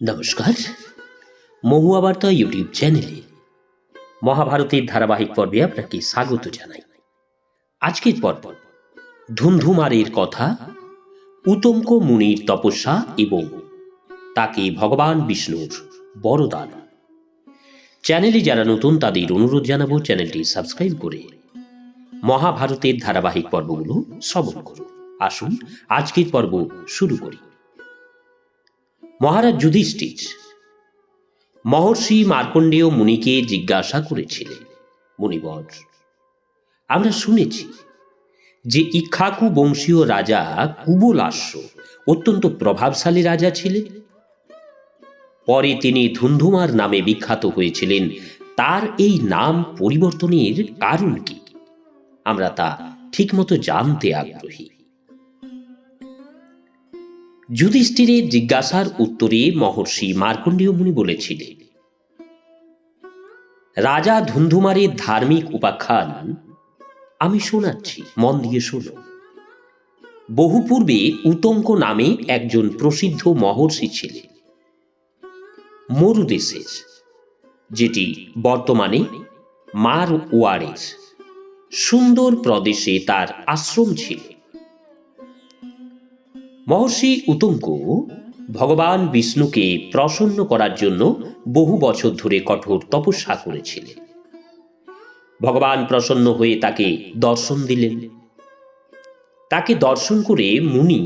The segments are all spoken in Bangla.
নমস্কার, মহুয়া বার্তা ইউটিউব চ্যানেলে মহাভারতের ধারাবাহিক পর্বে আপনাকে স্বাগত জানাই। আজকের পর্ব ধুন্ধুমারের কথা, উতঙ্ক মুনির তপস্যা এবং তাকে ভগবান বিষ্ণুর বরদান। চ্যানেলে যারা নতুন তাদের অনুরোধ জানাবো চ্যানেলটি সাবস্ক্রাইব করে মহাভারতের ধারাবাহিক পর্বগুলো শ্রবণ করুন। আসুন আজকের পর্ব শুরু করি। মহারাজ যুধিষ্ঠির মহর্ষি মার্কণ্ডেয় মুনিকে জিজ্ঞাসা করেছিলেন, মুনিবর, আমরা শুনেছি যে ইক্ষ্বাকু বংশীয় রাজা কুবলাস্য অত্যন্ত প্রভাবশালী রাজা ছিলেন। পরে তিনি ধুন্ধুমার নামে বিখ্যাত হয়েছিলেন। তার এই নাম পরিবর্তনের কারণ কি? আমরা তা ঠিকমতো জানতে আগ্রহী। যুধিষ্ঠিরের জিজ্ঞাসার উত্তরে মহর্ষি মার্কণ্ডেয় মুনি বলেছিলেন, রাজা ধুন্ধুমারের ধার্মিক উপাখ্যান আমি শোনাচ্ছি, মন দিয়ে শোনো। বহু পূর্বে উতঙ্ক নামে একজন প্রসিদ্ধ মহর্ষি ছিলেন মরুদেশের, যেটি বর্তমানে মারওয়াড়ের সুন্দর প্রদেশে তার আশ্রম ছিল। মহর্ষি উতঙ্ক ভগবান বিষ্ণুকে প্রসন্ন করার জন্য বহু বছর ধরে কঠোর তপস্যা করেছিলেন। ভগবান প্রসন্ন হয়ে তাকে দর্শন দিলেন। তাকে দর্শন করে মুনি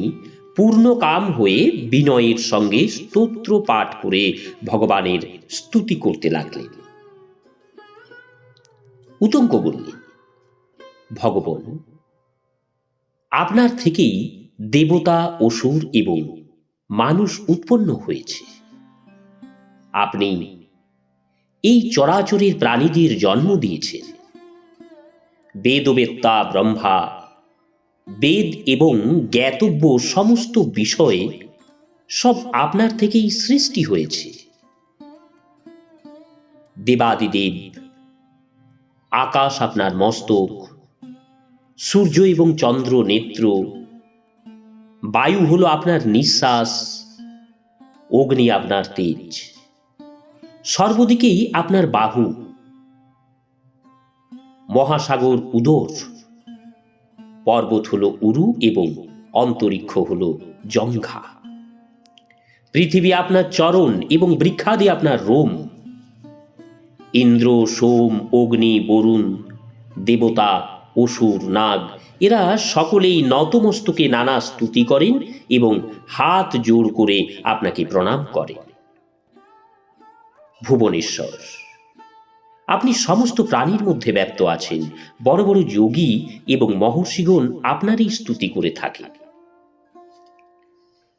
পূর্ণকাম হয়ে বিনয়ের সঙ্গে স্তোত্র পাঠ করে ভগবানের স্তুতি করতে লাগলেন। উতঙ্ক বললেন, ভগবান, আপনার থেকেই দেবতা, অসুর এবং মানুষ উৎপন্ন হয়েছে। আপনি এই চরাচরের প্রাণীদের জন্ম দিয়েছেন। বেদবেত্তা ব্রহ্মা বেদ এবং জ্ঞাতব্য সমস্ত বিষয়ে সব আপনার থেকেই সৃষ্টি হয়েছে। দেবাদিদেব, আকাশ আপনার মস্তক, সূর্য এবং চন্দ্র নেত্র, বায়ু হলো আপনার নিঃশ্বাস, অগ্নি আপনার তেজ, সর্বদিকেই আপনার বাহু, মহাসাগর উদর, পর্বত হলো উরু এবং অন্তরিক্ষ হলো জঙ্ঘা, পৃথিবী আপনার চরণ এবং বৃক্ষাদি আপনার রোম, ইন্দ্র, সোম, অগ্নি, বরুণ, দেবতা, অসুর, নাগ এরা সকলেই নতমস্তকে নানা স্তুতি করেন এবং হাত জোড় করে আপনাকে প্রণাম করেন। ভুবনেশ্বর, আপনি সমস্ত প্রাণীর মধ্যে ব্যপ্ত আছেন। বড় বড় যোগী এবং মহর্ষিগণ আপনারই স্তুতি করে থাকেন।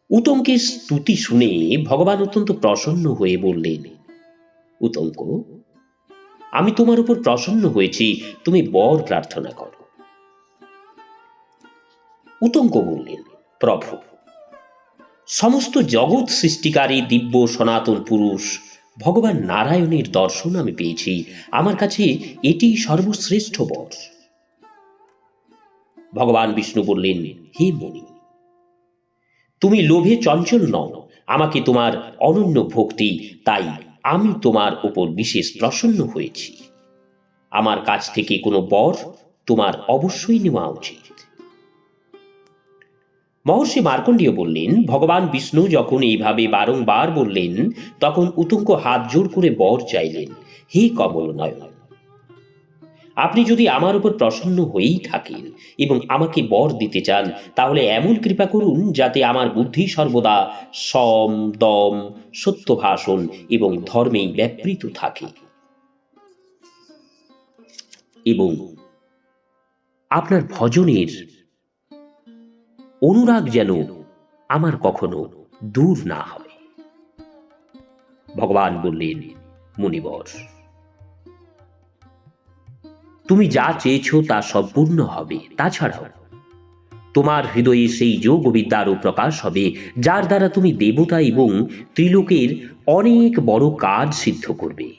উতঙ্কের স্তুতি শুনে ভগবান অত্যন্ত প্রসন্ন হয়ে বললেন, উতঙ্ক, আমি তোমার উপর প্রসন্ন হয়েছি, তুমি বর প্রার্থনা করো। উতঙ্ক বললেন, প্রভু, সমস্ত জগৎ সৃষ্টিকারী দিব্য সনাতন পুরুষ ভগবান নারায়ণের দর্শন আমি পেয়েছি। আমার কাছে এটি সর্বশ্রেষ্ঠ বর। ভগবান বিষ্ণু বললেন, হে মুনি, তুমি লোভে চঞ্চল নও। আমাকে তোমার অনন্য ভক্তি, তাই আমি তোমার উপর বিশেষ প্রসন্ন হয়েছি। আমার কাছ থেকে কোনো বর তোমার অবশ্যই নেওয়া উচিত। মহর্ষি মার্কণ্ডেয় বললেন, ভগবান বিষ্ণু যখন এইভাবে বারংবার বললেন, তখন উতঙ্ক হাত জোড় করে বর চাইলেন, হে কমলনয়ন, আপনি যদি আমার উপর প্রসন্ন হয়েই থাকেন এবং আমাকে বর দিতে চান, তাহলে এমন কৃপা করুন যাতে আমার বুদ্ধি সর্বদা সম, দম, সত্য ভাষণ এবং ধর্মেই ব্যাপৃত থাকে, এবং আপনার ভজনের অনুরাগ যেন আমার কখনো দূর না হয়। ভগবান বললেন, মুনিবর, তুমি যা চেয়েছ তা সম্পূর্ণ হবে। তাছাড়াও তোমার হৃদয়ে সেই যোগ বিদ্যারও প্রকাশ হবে, যার দ্বারা তুমি দেবতা এবং ত্রিলোকের অনেক বড় কাজ সিদ্ধ করবে।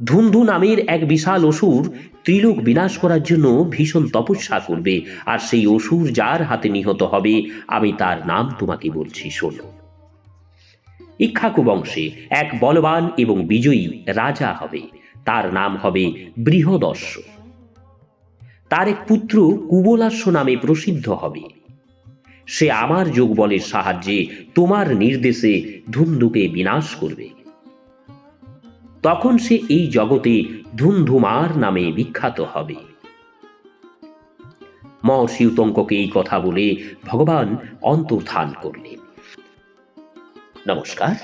ধুন্ধু নামের এক বিশাল অসুর ত্রিলোক বিনাশ করার জন্য ভীষণ তপস্যা করবে, আর সেই অসুর যার হাতে নিহত হবে, আমি তার নাম তোমাকে বলছি, শোনো। ইক্ষ্বাকু বংশে এক বলবান এবং বিজয়ী রাজা হবে। তার নাম হবে বৃহদস্য। তার এক পুত্র কুবলাস্য নামে প্রসিদ্ধ হবে। সে আমার যোগবলের সাহায্যে তোমার নির্দেশে ধুন্ধুকে বিনাশ করবে। তখন সে এই জগতে ধুন্ধুমার নামে বিখ্যাত হবে। মহর্ষি উতঙ্ককে এই কথা বলে ভগবান অন্তর্ধান করলেন। নমস্কার,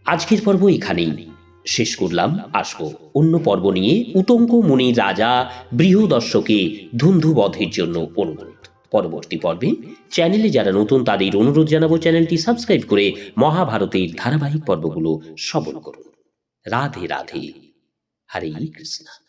আজকের পর্ব এখানেই শেষ করলাম। আসবো অন্য পর্ব নিয়ে। উতঙ্ক মুনি রাজা বৃহদস্যকে ধুন্ধু বধের জন্য অনুরোধ। পরবর্তী পর্বে চ্যানেলে যারা নতুন তাদের অনুরোধ জানাবো চ্যানেলটি সাবস্ক্রাইব করে মহাভারতের ধারাবাহিক পর্বগুলো শ্রবণ করুন। রাধে রাধে, হরে কৃষ্ণ।